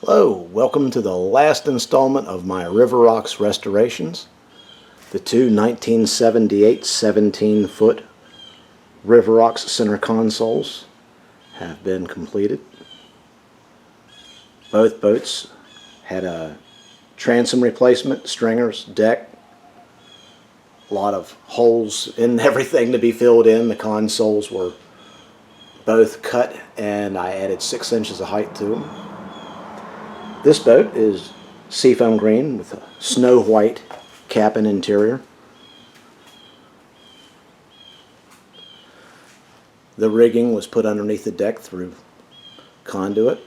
Hello, welcome to the last installment of my River Rocks restorations. The two 1978 17-foot River Rocks center consoles have been completed. Both boats had a transom replacement, stringers, deck, a lot of holes in everything to be filled in. The consoles were both cut and I added 6 inches of height to them. This boat is seafoam green with a snow white cabin interior. The rigging was put underneath the deck through conduit.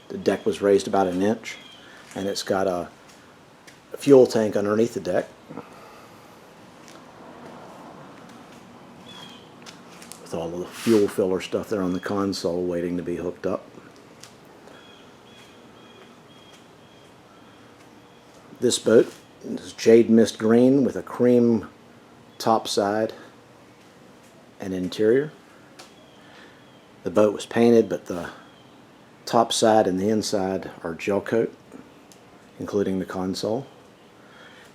The deck was raised about 1 inch, and it's got a fuel tank underneath the deck with all of the fuel filler stuff there on the console waiting to be hooked up. This boat is jade mist green with a cream topside and interior. The boat was painted, but the topside and the inside are gel coat, including the console.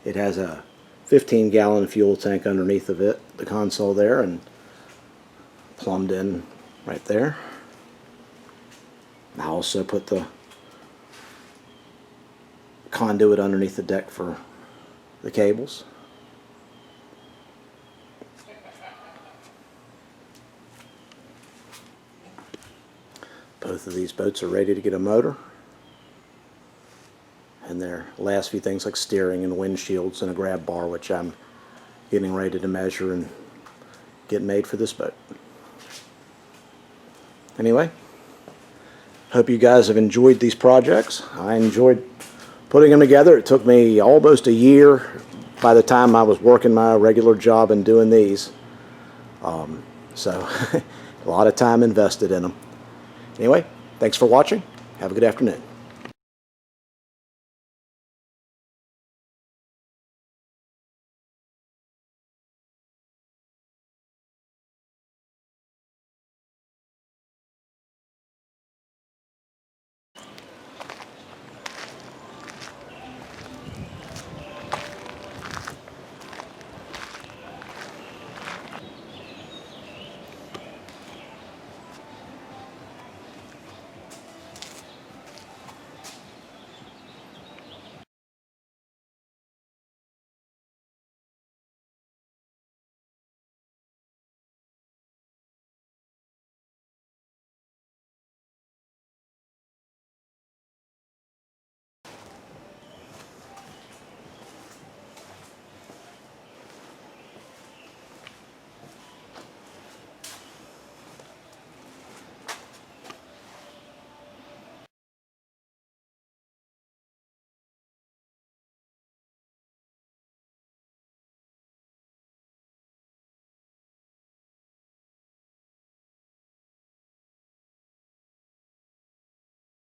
It has a 15-gallon fuel tank underneath of it, the console there, and plumbed in right there. I also put the conduit underneath the deck for the cables. Both of these boats are ready to get a motor, and their last few things like steering and windshields and a grab bar, which I'm getting ready to measure and get made for this boat. Anyway, hope you guys have enjoyed these projects. I enjoyed putting them together. It took me almost a year by the time I was working my regular job and doing these. So a lot of time invested in them. Anyway, thanks for watching. Have a good afternoon.